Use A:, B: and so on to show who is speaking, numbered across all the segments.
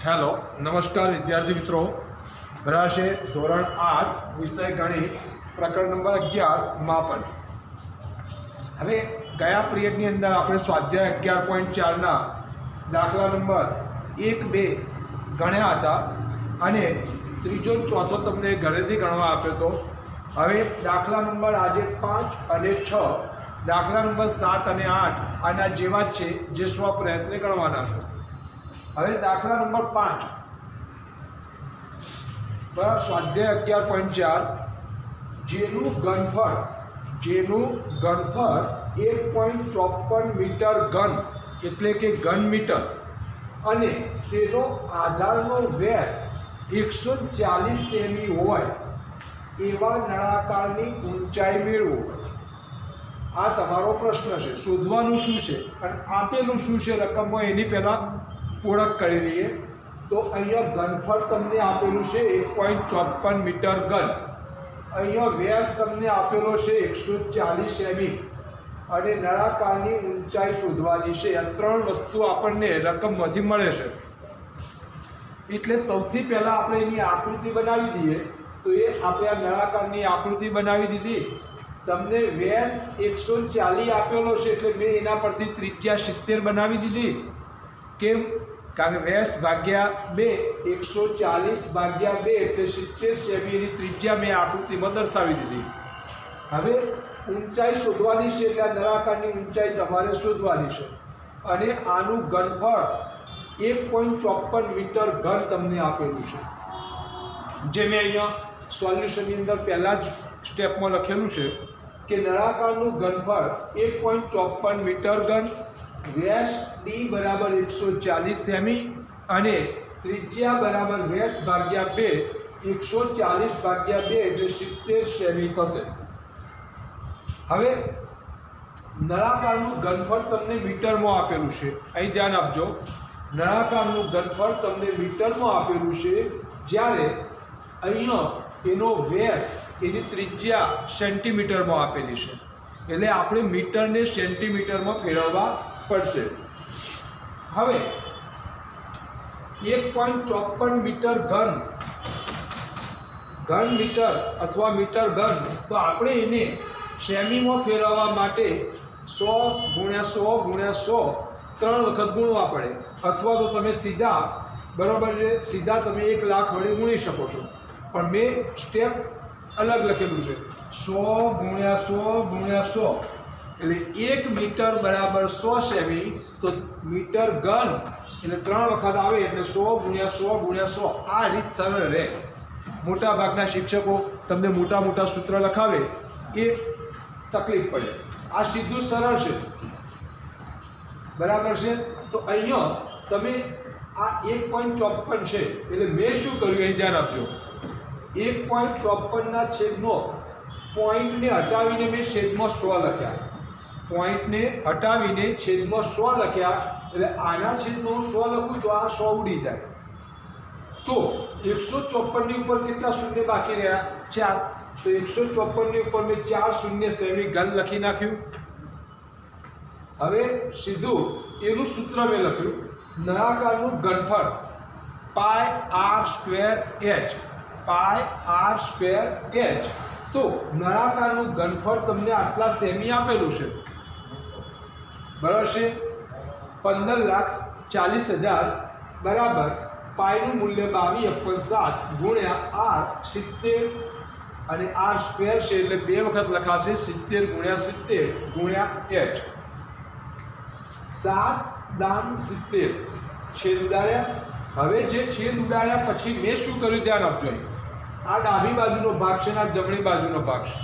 A: Hello, નમસ્કાર વિદ્યાર્થી મિત્રો. ભરાશે ધોરણ 8 વિષય ગણિત પ્રકરણ નંબર 11 માપન. હવે ગયા પિરિયડની અંદર આપણે સ્વાધ્યાય 11.4ના દાખલા નંબર 1, 2 ગણ્યા હતા અને ત્રીજો ચોથો તમને ઘરેથી ગણવા આપ્યો હતો. હવે દાખલા નંબર આજે 5 અને 6, દાખલા નંબર 7 અને 8 આના જેવા જ છે, જે સ્વ પ્રયત્ને ગણવાના છે. હવે દાખલા નંબર 5 બરાબર, સ્વાધ્યાય 11.4, જેનું ઘનફળ 1.54 મીટર ઘન એટલે કે ઘન મીટર અને તેનો આધારનો વ્યાસ 140 સેમી હોય એવા નળાકારની ઊંચાઈ મેળવો. આ તમારો પ્રશ્ન છે. શોધવાનું શું છે અને આપેલું શું છે રકમમાં, એની પહેલાં ઓળખ કરી લઈએ. તો અહીંયા ઘનફળ તમને આપેલું છે 1.54 મીટર ઘન, અહીંયા વ્યાસ તમને આપેલો છે 140 સેમી અને નળાકારની ઊંચાઈ શોધવાની છે. આ ત્રણ વસ્તુ આપણને રકમમાંથી મળે છે. એટલે સૌથી પહેલાં આપણે એની આકૃતિ બનાવી દઈએ. તો એ આપણે આ નળાકારની આકૃતિ બનાવી દીધી. તમને વ્યાસ 140 આપેલો છે એટલે મેં એના પરથી ત્રિજ્યા 70 બનાવી દીધી. કેમ? કારણ કે વ્યાસ ભાગ્યા 2, 140 ભાગ્યા 2 એટલે 70 સેમી એની ત્રિજ્યા મેં આકૃતિમાં દર્શાવી દીધી. હવે ઊંચાઈ શોધવાની છે એટલે આ નળાકારની ઊંચાઈ તમારે શોધવાની છે અને આનું ઘનફળ 1.54 મીટર ઘન તમને આપેલું છે, જે મેં અહીંયા સોલ્યુશનની અંદર પહેલાં જ સ્ટેપમાં લખેલું છે કે નળાકારનું ઘનફળ 1.54 મીટર ઘન, વ્યાસ d બરાબર 140 સેમી અને ત્રિજ્યા બરાબર વ્યાસ ભાગ્યા 2, 140 ભાગ્યા 2 એટલે 70 સેમી થશે. હવે નળાકારનું ઘનફળ તમને મીટરમાં આપેલું છે. અહીં ધ્યાન આપજો, નળાકારનું ઘનફળ તમને મીટરમાં આપેલું છે, જ્યારે અહીંયા એનો વ્યાસ, એની ત્રિજ્યા સેન્ટીમીટરમાં આપેલી છે. એટલે આપણે મીટરને સેન્ટીમીટરમાં ફેરવવા પડશે. હવે 1.54 મીટર ઘન મીટર અથવા મીટર ઘન, તો આપણે એને સેમીમાં ફેરવવા માટે 100 × 100 × 100 3 વખત ગુણવા પડે, અથવા તો તમે સીધા બરાબર છે, સીધા તમે 1 લાખ વડે ગુણી શકો છો. પણ મેં સ્ટેપ અલગ લખેલું છે, 100 × 100 × 100 એટલે 1 મીટર બરાબર 100 સેમી. તો મીટર ઘન એટલે 3 વખત આવે એટલે 100 × 100 × 100. આ રીત સરળ રહે. મોટા ભાગના શિક્ષકો તમને મોટા મોટા સૂત્ર લખાવે એ તકલીફ પડે. આ સીધું સરળ છે, બરાબર છે. તો અહીંયા તમે આ 1.54 છે એટલે મેં શું કર્યું, અહીં ધ્યાન આપજો. 1.54 ના છેદનો પોઈન્ટને હટાવીને મેં છેદમાં 100 લખ્યા. પોઈન્ટને હટાવીને છેદમાં 100 લખ્યા એટલે આના છેદમાં 100 લખું તો આ 100 ઉડી જાય. તો 154 ની ઉપર કેટલા શૂન્ય બાકી રહ્યા? 4. તો 154 ની ઉપર મેં 4 શૂન્ય સેમી ઘન લખી નાખ્યું. હવે સીધું એનું સૂત્ર મેં લખ્યું, નળાકારનું ઘનફળ πr²h. તો નળાકારનું ઘનફળ તમને આટલા સેમી આપેલું છે, બરાબર છે. 15,40,000 બરાબર પાયનું મૂલ્ય 22/7 ગુણ્યા r 70 અને r² છે એટલે 2 વખત લખાશે 70 × 70 ગુણ્યા h. 7 છેદ ઉડાડ્યા. હવે જે છેદ ઉડાડ્યા પછી મેં શું કર્યું ધ્યાન આપજો. આ ડાબી બાજુનો ભાગ છે અને આ જમણી બાજુનો ભાગ છે,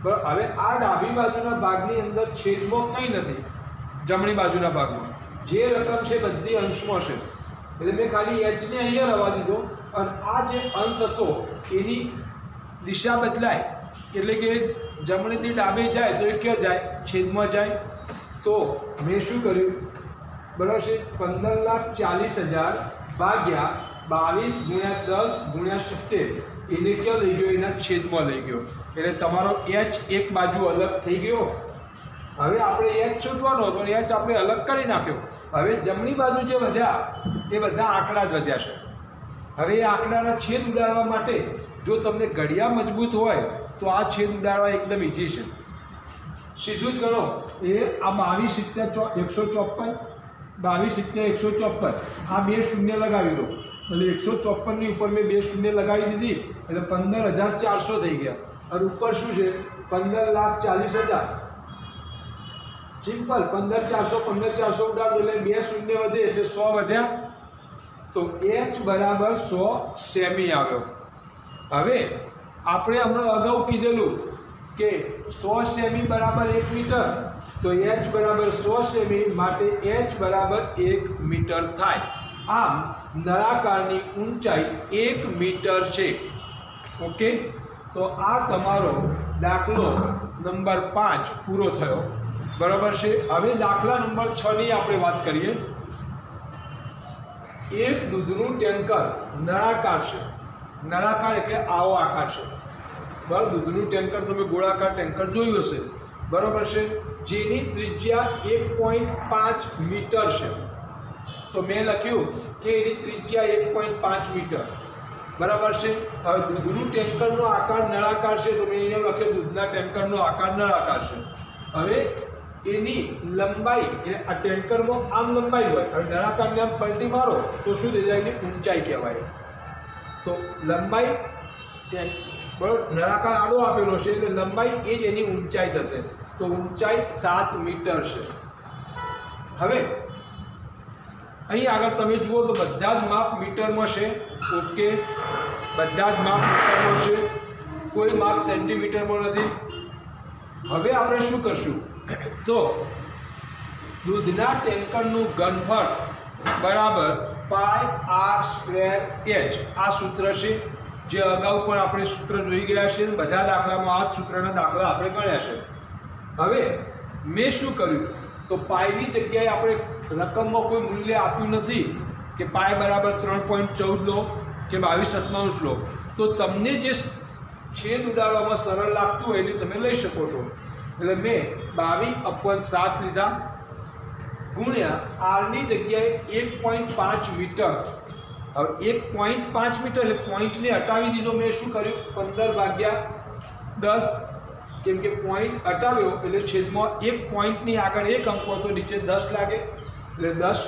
A: બરાબર. હવે આ ડાબી બાજુના ભાગની અંદર છેદમાં કંઈ નથી. જમણી બાજુના ભાગમાં જે રકમ છે બધી અંશમાં છે, એટલે મેં ખાલી h ને અહીંયા રવા દીધો અને આ જે અંશ હતો એની દિશા બદલાય એટલે કે જમણીથી ડાબે જાય તો એ ક્યાં જાય? છેદમાં જાય. તો મેં શું કર્યું, બરાબર છે, 15,40,000 ભાગ્યા 22 × 10 × 70 એને ક્યાં લઈ ગયો? એના છેદમાં લઈ ગયો. એટલે તમારો h એક બાજુ અલગ થઈ ગયો હવે આપણે એચ શોધવાનો હતો અને એચ આપણે અલગ કરી નાખ્યો. હવે જમણી બાજુ જે વધ્યા એ બધા આંકડા જ વધ્યા છે. હવે એ આંકડાના છેદ ઉડાડવા માટે જો તમને ઘડિયા મજબૂત હોય તો આ છેદ ઉડાડવા એકદમ ઇઝી છે. સીધું જ ગણો. એ આ 22 70 154 આ બે શૂન્ય લગાવી દો એટલે 154 ની ઉપર મેં બે શૂન્ય લગાવી દીધી એટલે 15,400 થઈ ગયા. અને ઉપર શું છે 15,40,000. સિમ્પલ 15,400 ઉડાડો એટલે બે શૂન્ય વધે એટલે 100 વધ્યા. તો એચ બરાબર 100 સેમી આવ્યો. હવે આપણે હમણાં અગાઉ કીધેલું કે 100 સેમી બરાબર 1 મીટર. તો એચ બરાબર 100 સેમી માટે એચ બરાબર 1 મીટર થાય. આમ નળાકારની ઊંચાઈ 1 મીટર છે. ઓકે, તો આ તમારો દાખલો નંબર 5 પૂરો થયો. બરાબર છે. હવે દાખલા નંબર 6 ની આપણે વાત કરીએ. એક દૂધનું ટેન્કર નળાકાર છે. નળાકાર એટલે આવો આકાર છે. બરાબર, દૂધનું ટેન્કર તમે ગોળાકાર ટેન્કર જોયું હશે. બરાબર છે. જેની ત્રિજ્યા 1.5 મીટર છે. તો મેં લખ્યું કે એની ત્રિજ્યા 1.5 મીટર. બરાબર છે. હવે દૂધનું ટેન્કરનો આકાર નળાકાર છે. તો મેં અહીંયા લખ્યું દૂધના ટેન્કરનો આકાર નળાકાર છે. હવે એની લંબાઈ એટલે આ ટેન્કરમાં આમ લંબાઈ હોય અને નળાકારને આમ પલટી મારો તો શું થઈ જાય? એની ઊંચાઈ કહેવાય. તો લંબાઈ બરાબર, નળાકાર આડો આપેલો છે એટલે લંબાઈ એ જ એની ઊંચાઈ થશે. તો ઊંચાઈ 7 મીટર છે. હવે અહીં આગળ તમે જુઓ તો બધા જ માપ મીટરમાં છે. ઓકે, બધા જ માપ મીટરમાં છે, કોઈ માપ સેન્ટીમીટરમાં નથી. હવે આપણે શું કરશું? તો દૂધના ટેન્કરનું ઘનફળ બરાબર πr²h. આ સૂત્ર છે જે અગાઉ પણ આપણે સૂત્ર જોઈ ગયા છે. બધા દાખલામાં આ જ સૂત્રના દાખલા આપણે ગણ્યા છે. હવે મેં શું કર્યું? તો પાઈની જગ્યાએ આપણે રકમમાં કોઈ મૂલ્ય આપ્યું નથી કે પાય બરાબર 3.14 લો કે 22/97 લો. તો તમને જે છેદ ઉડાડવામાં સરળ લાગતું હોય એને તમે લઈ શકો છો. એટલે મેં 22/7 લીધા ગુણ્યા આરની જગ્યાએ 1.5 મીટર. હવે 1.5 મીટર એટલે પોઈન્ટને હટાવી દીધો. મેં શું કર્યું? 15/10. કેમ કે પોઈન્ટ હટાવ્યો એટલે છેદમાં એક પોઈન્ટની આગળ એક અંક હોય તો નીચે 10 લાગે એટલે 10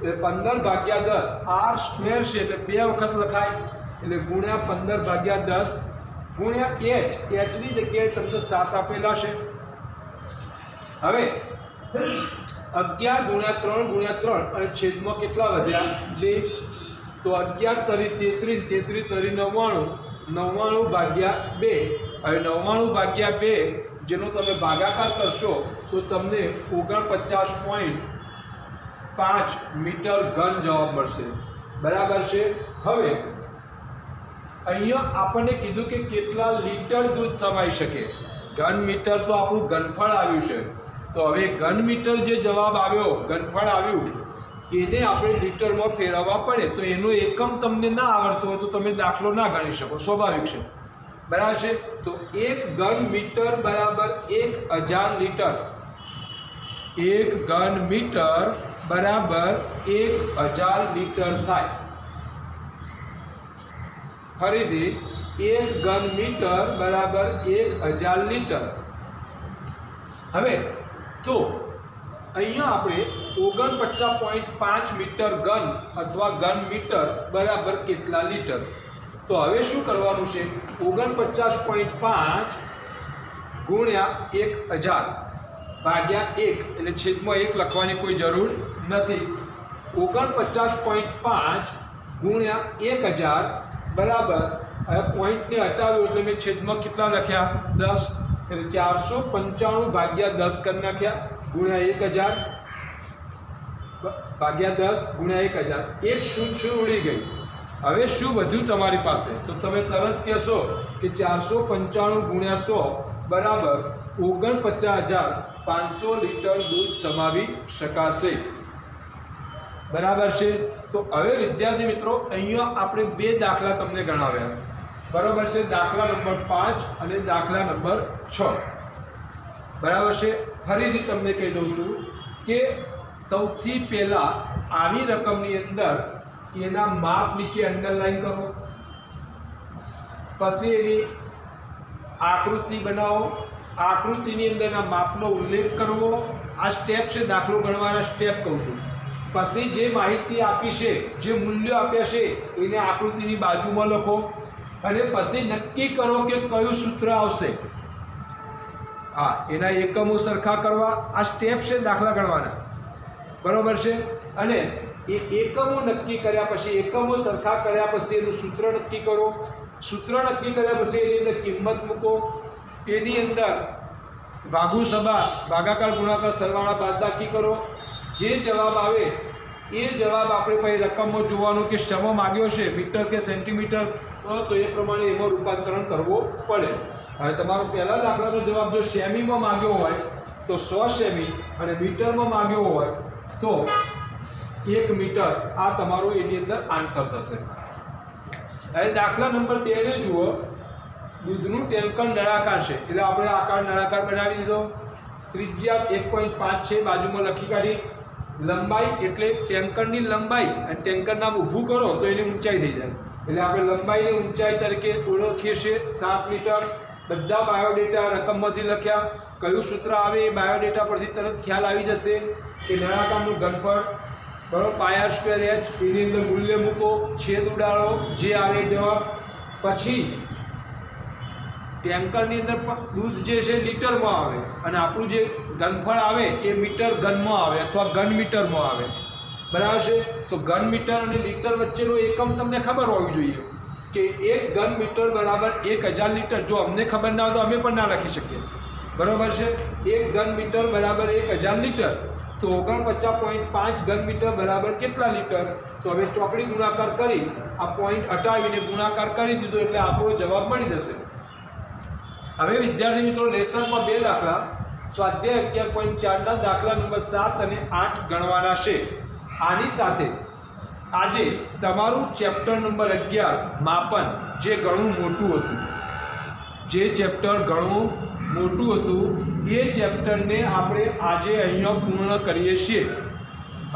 A: એટલે 15/10. આર સ્ક્વેર છે એટલે બે વખત લખાય એટલે ગુણ્યા 15/10 ગુણ્યા એચ. એચની જગ્યાએ તમને 7 આપેલા છે. હવે 11 × 3 × 3 અને છેદમાં કેટલા વધ્યા? 2. તો 11 તરી 33, 33 તરી 99, 99/2. હવે 99/2 જેનો તમે ભાગાકાર કરશો તો તમને 49.5 મીટર ઘન જવાબ મળશે. બરાબર છે. હવે અહીંયા આપણને કીધું કે કેટલા લીટર દૂધ સમાઈ શકે. ઘન મીટર તો આપણું ઘનફળ આવ્યું છે. તો હવે ઘન મીટર જે જવાબ આવ્યો, ઘનફળ આવ્યું, એને આપણે લીટરમાં ફેરવવા પડે. તો એનો એકમ તમને ના આવડતો હોય તો તમે દાખલો ના ગણી શકો, સ્વાભાવિક છે. બરાબર છે. તો 1 ઘન મીટર બરાબર 1000 લીટર. 1 ઘન મીટર બરાબર 1000 લીટર થાય. ફરીથી 1 ઘન મીટર બરાબર 1000 લીટર. હવે તો અહીંયા આપણે 49.5 મીટર ઘન અથવા ઘન મીટર બરાબર કેટલા લીટર? તો હવે શું કરવાનું છે? 49.5 ગુણ્યા 1000 ભાગ્યા 1 એટલે છેદમાં 1 લખવાની કોઈ જરૂર નથી. 49.5 ગુણ્યા 1000 બરાબર, હવે પોઈન્ટને હટાવ્યો એટલે મેં છેદમાં કેટલા લખ્યા? 10. એટલે 495/10 કરી નાખ્યા ગુણ્યા 1000 ભાગ્યા 10 ગુણ્યા 1000. એક શૂન્ય ઉડી ગઈ. હવે શું વધ્યું તમારી પાસે? તો તમે તરત કહેશો કે 495 ગુણ્યા 100 બરાબર 49,500 લીટર દૂધ સમાવી શકાશે. બરાબર છે. તો હવે વિદ્યાર્થી મિત્રો અહીંયા આપણે બે દાખલા તમને ગણાવ્યા. બરાબર છે. દાખલા નંબર 5 અને દાખલા નંબર 6. બરાબર છે. ફરીથી તમને કહી દઉં છું કે સૌથી પહેલાં આવી રકમની અંદર એના માપ નીચે અંડરલાઈન કરો, પછી એની આકૃતિ બનાવો, આકૃતિની અંદરના માપનો ઉલ્લેખ કરવો. આ સ્ટેપ છે, દાખલો ગણવાના સ્ટેપ કહું છું. પછી જે માહિતી આપી છે, જે મૂલ્યો આપ્યા છે એને આકૃતિની બાજુમાં લખો અને પછી નક્કી કરો કે કયું સૂત્ર આવશે. હા, એના એકમો સરખા કરવા. આ સ્ટેપ છે દાખલા ગણવાના, બરાબર છે. અને એ એકમો નક્કી કર્યા પછી, એકમો સરખા કર્યા પછી એનું સૂત્ર નક્કી કરો. સૂત્ર નક્કી કર્યા પછી એની અંદર કિંમત મૂકો. એની અંદર ભાગુ સભા, ભાગાકાર, ગુણાકાર, સરવાળા, બાદબાકી કરો. જે જવાબ આવે એ જવાબ આપણે પછી રકમમાં જોવાનો કે શેમાં માગ્યો છે, મીટર કે સેન્ટીમીટર, તો એ પ્રમાણે એમાં રૂપાંતરણ કરવું પડે. હવે તમારો પહેલા દાખલાનો જવાબ જો સેમીમાં માગ્યો હોય તો 100 સેમી અને મીટરમાં માગ્યો હોય તો 1 મીટર. આ તમારો એની અંદર આન્સર થશે. હવે દાખલા નંબર 2 ને જુઓ. દૂધનું ટેન્કર નળાકાર છે એટલે આપણે આકાર નળાકાર બનાવી દીધો. ત્રિજ્યા 1.5 છે, બાજુમાં લખી કાઢી. લંબાઈ એટલે ટેન્કરની લંબાઈ અને ટેન્કર નામ ઊભું કરો તો એની ઊંચાઈ થઈ જાય. એટલે આપણે લંબાઈને ઊંચાઈ તરીકે ઓળખીએ છીએ 7 મીટર. બધા બાયોડેટા રકમમાંથી લખ્યા. કયું સૂત્ર આવે એ બાયોડેટા પરથી તરત ખ્યાલ આવી જશે કે નળાકારનું ઘનફળ બરાબર પાયર સ્ક્વેર એચ. એની અંદર મૂલ્ય મૂકો, છેદ ઉડાડો, જે આવે જવાબ. પછી ટેન્કરની અંદર દૂધ જે છે લીટરમાં આવે અને આપણું જે ઘનફળ આવે એ મીટર ઘનમાં આવે અથવા ઘન મીટરમાં આવે, બરાબર છે. તો ઘન મીટર અને લીટર વચ્ચેનો એકમ તમને ખબર હોવી જોઈએ કે 1 ઘન મીટર બરાબર 1000 લીટર. જો અમને ખબર ના હોય તો અમે પણ ના લખી શકીએ, બરાબર છે. 1 ઘન મીટર બરાબર 1000 લીટર. તો 49.5 ઘન મીટર બરાબર કેટલા લીટર? તો હવે ચોકડી ગુણાકાર કરી આ પોઈન્ટ હટાવીને ગુણાકાર કરી દીધો એટલે આપણો જવાબ મળી જશે. હવે વિદ્યાર્થી મિત્રો, લેસનમાં 2 દાખલા, સ્વાધ્યાય 11.4 ના દાખલા નંબર 7 અને 8 ગણવાના છે. આની સાથે આજે તમારું ચેપ્ટર નંબર 11 માપન, જે ઘણું મોટું હતું, જે ચેપ્ટર ઘણું મોટું હતું એ ચેપ્ટરને આપણે આજે અહીંયા પૂર્ણ કરીએ છીએ.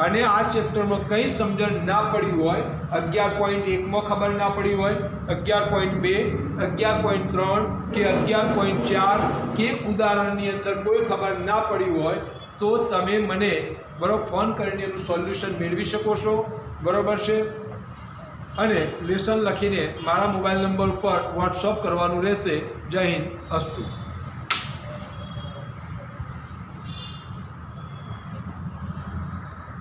A: અને આ ચેપ્ટરમાં કંઈ સમજણ ના પડી હોય, 11.1માં ખબર ના પડી હોય, 11.2, 11.3 કે 11.4 કે ઉદાહરણની અંદર કોઈ ખબર ના પડી હોય તો તમે મને બરાબર ફોન કરીને એનું સોલ્યુશન મેળવી શકો છો, બરાબર છે. અને લેસન લખીને મારા મોબાઈલ નંબર ઉપર વોટ્સઅપ કરવાનું રહેશે. જય હિન્દ, અસ્તુ.